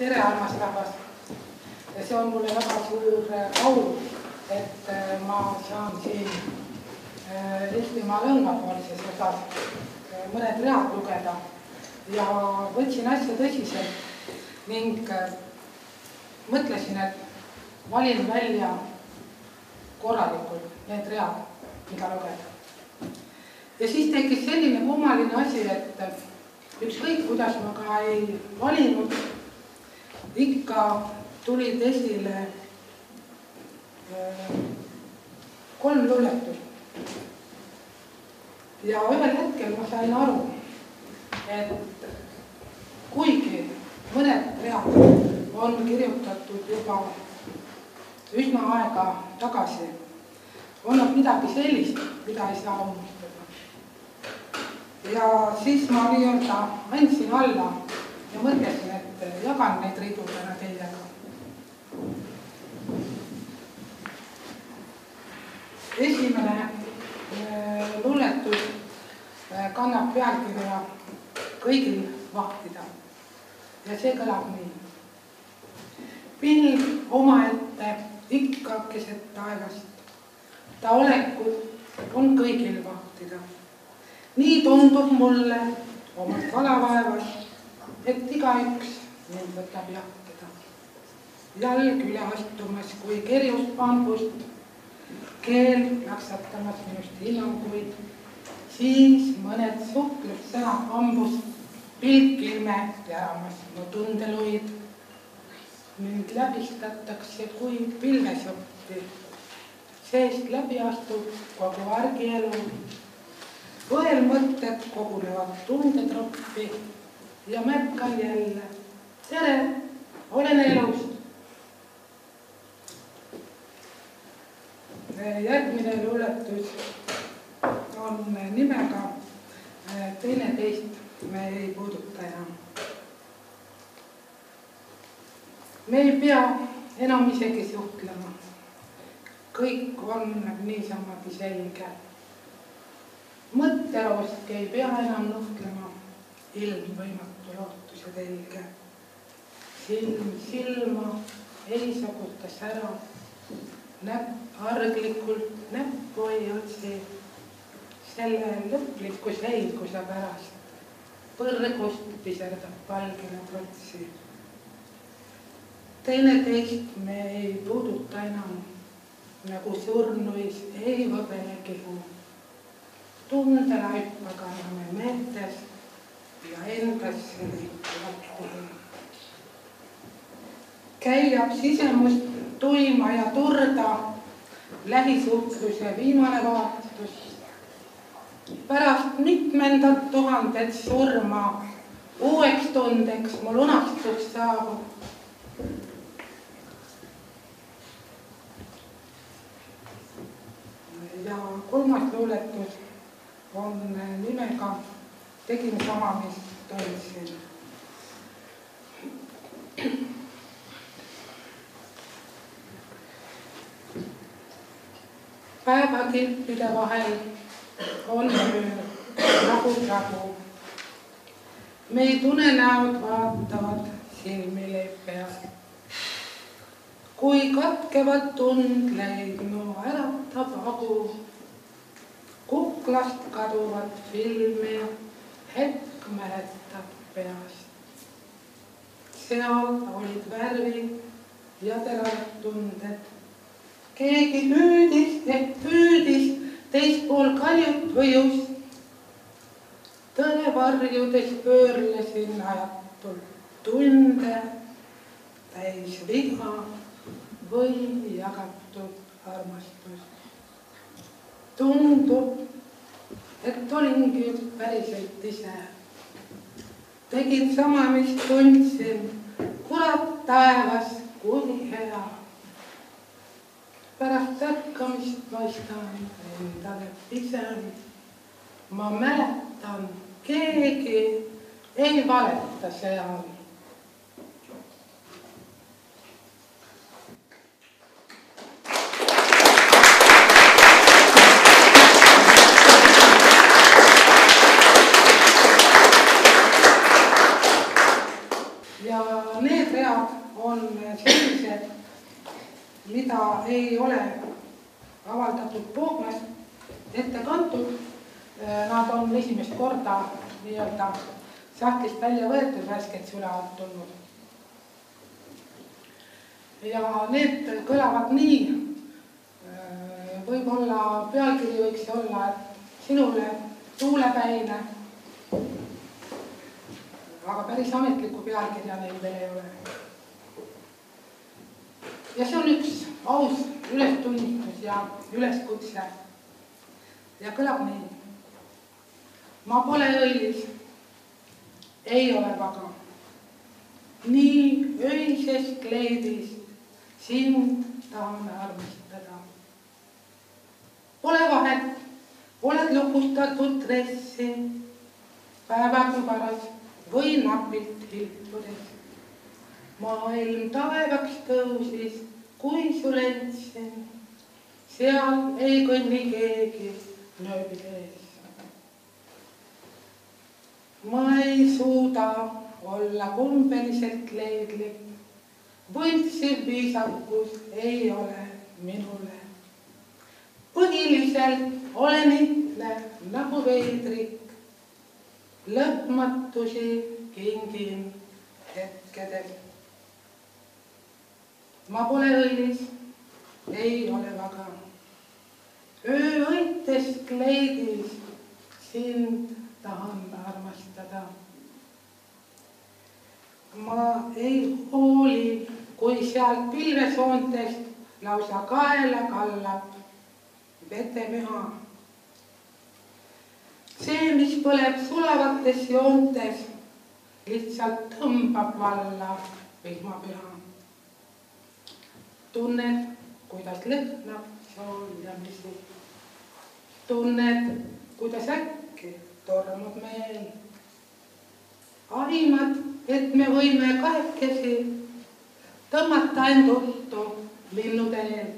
Tere, armas rahvas! Ja see on mulle väga suur au, et ma saan siin Eestimaa lõunavaalises osas mõned read lugeda ja võtsin asja tõsiselt ning mõtlesin, et valin välja korralikult need read, mida lugeda. Ja siis tekkis selline kummaline asi, et ükskõik kuidas ma ka ei valinud, ikka tulid esile 3 luuletust. Ja ühel hetkel ma sain aru, et kuigi mõned read on kirjutatud juba üsna aega tagasi, on nad midagi sellist, mida ei saa unustada. Ja siis ma nii-öelda andsin alla ja mõtlesin, et jagan neid ridu täna teiega. Esimene luuletus kannab pealkirja Kõigil vahtida ja see kõlab nii. Pilv omaette ikka keset taevast, ta olekut on kõigil vahtida. Nii tundub mulle omast valavaevast, et igaüks mind võtab jahtida. Jalg üle astumas kui kerjus bambust, keel laksatamas minust hinnanguid, siis mõned suhtlussõnad bambust, pilk ilme järamas mu tundeluid. Mind läbistatakse kui pilvesoppi, seest läbi astub kogu argielu. Õel mõtted kogunevad tundetroppi ja märkan jälle, tere, olen elust. Järgmine luuletus on nimega Teineteist me ei puuduta enam. Me ei pea enam isegi suhtlema. Kõik on niisamagi selge. Mõtteroostki ei pea enam nuhtlema, ilm võimatu lootuse telge. Silm silma ei sogutas ära, näpp arglikult näppu ei otsi, selle lõpliku selguse pärast põrgust piserdab valgena trotsi. Teineteist me ei puuduta enam, nagu surnuis ei võbene kihu. Tundelaip aga me meeltes ja endasse liikuvad kuhu. Käiab sisemust tuima ja turda, lähisuhtluse viimane vaatus. Pärast mitmendat tuhandet surma uueks tundeks mul unastus saabub. Ja 3. luuletus on nimega Tegin sama, mis tundsin. Päevakilpide vahel on rahu. Meie tunenäod vaatavad silmile peal. Kui katkevad tundleid mu äratab agu, kuklast kaduvat filmi hetk mäletab peast. Seal olid värvid ja teravad tunded. Keegi püüdis teist pool kaljut või just. Tõe varjudes pöörlesin ajatult tunde, täis viha või jagatud armastus. Tundub, et olingi päriselt ise. Tegin sama, mis tundsin, kurat taevas, kui hea. Pärast ärkamist paistan endale pisen. Ma mäletan, keegi ei valeta seal. Ja need read on sellised, mida ei ole avaldatud Poognas ette kantud. Nad on esimest korda nii-öelda sahtlist välja võetud, värskelt süle alt tulnud. Ja need kõlavad nii, võib-olla pealkiri võiks olla, et sinule tuulepäine, aga päris ametlikku pealkirja neil veel ei ole. Ja see on üks aus ülestunnistus ja üleskutse ja kõlab nii. Ma pole õilis, ei ole vaga. Nii öisest kleidist sind tahan armastada. Pole vahet, oled lukustatud dressi, päevakübaras või napilt hiltudes. Maailm taevaks tõusis, kui su lentsin, seal ei kõnni keegi nööbid ees. Ma ei suuda olla kumbeliselt leidlik, võltsiv viisakus ei ole minule. Põhiliselt olen itle nagu veidrik, lõpmatusi kingin hetkedes. Ma pole õilis, ei ole vaga. Ööõites kleidis sind tahan armastada. Ma ei hooli, kui sealt pilvesoontest lausa kaela kallab vetemüha. See, mis põleb sulavates joontes, lihtsalt tõmbab valla vihmapüha. Tunned, kuidas lõhnab sooljamisi. Tunned, kuidas äkki tormab meel. Aimad, et me võime kahekesi tõmmata end uttu linnuteel.